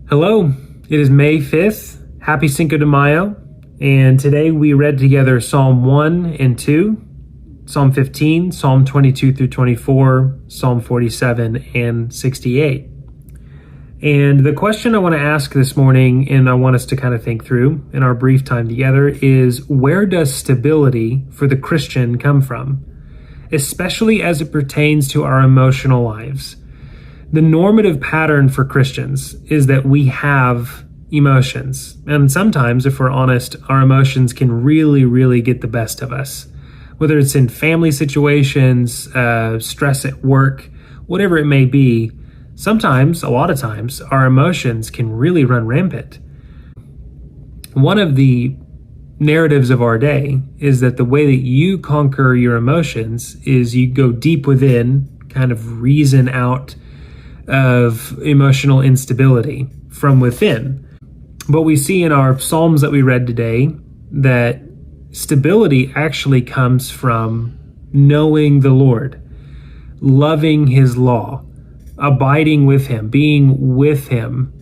Hello, it is May 5th. Happy Cinco de Mayo. And today we read together Psalm 1 and 2, Psalm 15, Psalm 22 through 24, Psalm 47, and 68. And the question I want to ask this morning, and I want us to kind of think through in our brief time together, is where does stability for the Christian come from? Especially as it pertains to our emotional lives. The normative pattern for Christians is that we have emotions. And sometimes, if we're honest, our emotions can really get the best of us. Whether it's in family situations, stress at work, whatever it may be, sometimes, a lot of times, our emotions can really run rampant. One of the narratives of our day is that the way that you conquer your emotions is you go deep within, kind of reason out of emotional instability from within. But we see in our Psalms that we read today that stability actually comes from knowing the Lord, loving His law, abiding with Him, being with Him.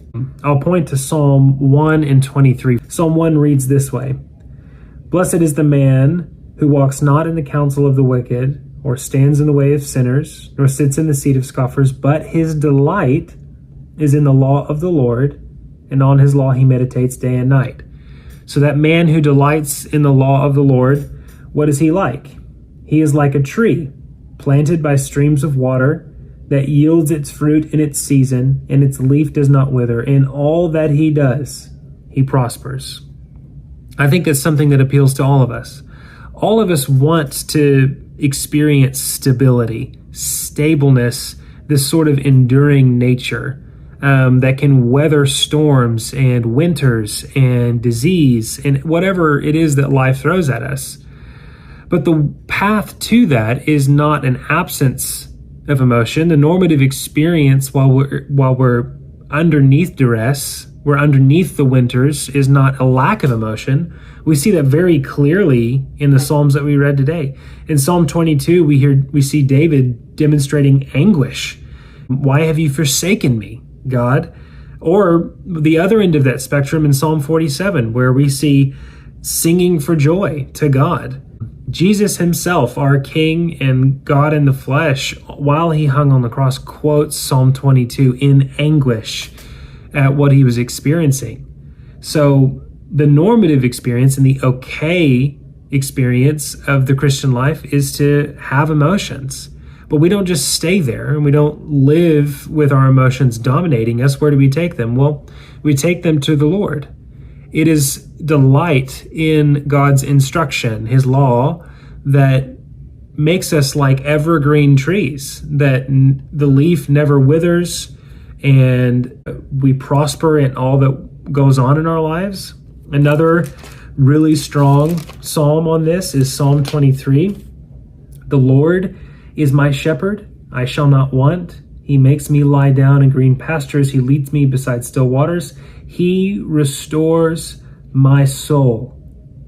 I'll point to Psalm 1 and 23. Psalm 1 reads this way: "Blessed is the man who walks not in the counsel of the wicked, or stands in the way of sinners, nor sits in the seat of scoffers, but his delight is in the law of the Lord, and on His law he meditates day and night." So that man who delights in the law of the Lord, what is he like? He is like a tree planted by streams of water that yields its fruit in its season, and its leaf does not wither. In all that he does, he prospers. I think that's something that appeals to all of us. All of us want to experience stability, stableness, this sort of enduring nature that can weather storms and winters and disease and whatever it is that life throws at us. But the path to that is not an absence of emotion. The normative experience while we're underneath duress, we're underneath the winters, is not a lack of emotion. We see that very clearly in the Psalms that we read today. In Psalm 22, we see David demonstrating anguish. Why have you forsaken me, God? Or the other end of that spectrum in Psalm 47, where we see singing for joy to God. Jesus Himself, our King and God in the flesh, while He hung on the cross, quotes Psalm 22 in anguish at what He was experiencing. So the normative experience and the okay experience of the Christian life is to have emotions. But we don't just stay there, and we don't live with our emotions dominating us. Where do we take them? Well, we take them to the Lord. It is delight in God's instruction, His law, that makes us like evergreen trees, that the leaf never withers, and we prosper in all that goes on in our lives. Another really strong psalm on this is Psalm 23. "The Lord is my shepherd, I shall not want. He makes me lie down in green pastures. He leads me beside still waters. He restores my soul,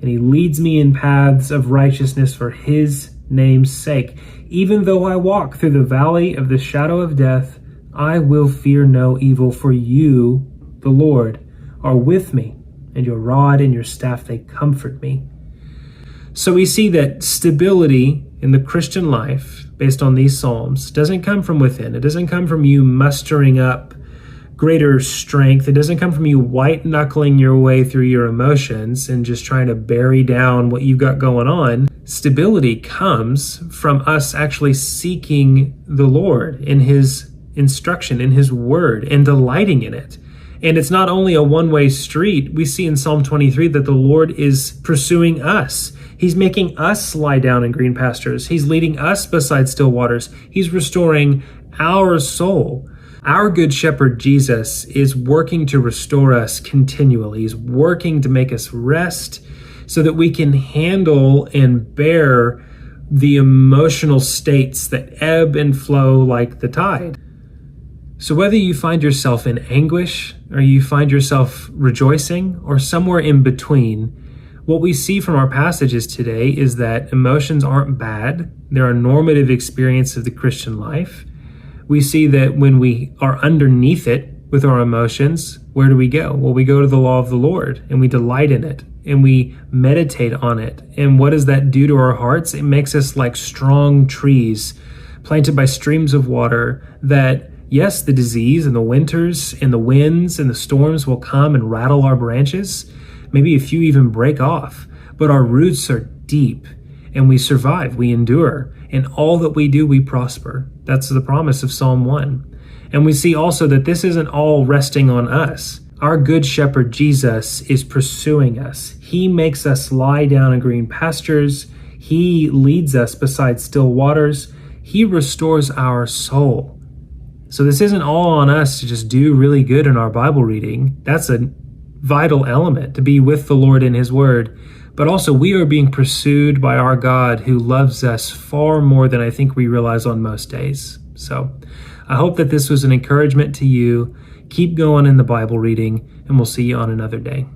and He leads me in paths of righteousness for His name's sake. Even though I walk through the valley of the shadow of death, I will fear no evil, for You, the Lord, are with me, and Your rod and Your staff, they comfort me." So we see that stability in the Christian life, based on these Psalms, doesn't come from within. It doesn't come from you mustering up greater strength. It doesn't come from you white-knuckling your way through your emotions and just trying to bury down what you've got going on. Stability comes from us actually seeking the Lord in His instruction, in His word, and delighting in it. And it's not only a one-way street. We see in Psalm 23 that the Lord is pursuing us. He's making us lie down in green pastures. He's leading us beside still waters. He's restoring our soul. Our good shepherd, Jesus, is working to restore us continually. He's working to make us rest so that we can handle and bear the emotional states that ebb and flow like the tide. So whether you find yourself in anguish, or you find yourself rejoicing, or somewhere in between, what we see from our passages today is that emotions aren't bad. They're a normative experience of the Christian life. We see that when we are underneath it, with our emotions, where do we go? Well, we go to the law of the Lord and we delight in it and we meditate on it. And what does that do to our hearts? It makes us like strong trees planted by streams of water that, yes, the disease and the winters and the winds and the storms will come and rattle our branches. Maybe a few even break off, but our roots are deep and we survive, we endure. And all that we do, we prosper. That's the promise of Psalm 1. And we see also that this isn't all resting on us. Our good shepherd, Jesus, is pursuing us. He makes us lie down in green pastures. He leads us beside still waters. He restores our soul. So this isn't all on us to just do really good in our Bible reading. That's a vital element, to be with the Lord in His Word. But also we are being pursued by our God who loves us far more than I think we realize on most days. So I hope that this was an encouragement to you. Keep going in the Bible reading, and we'll see you on another day.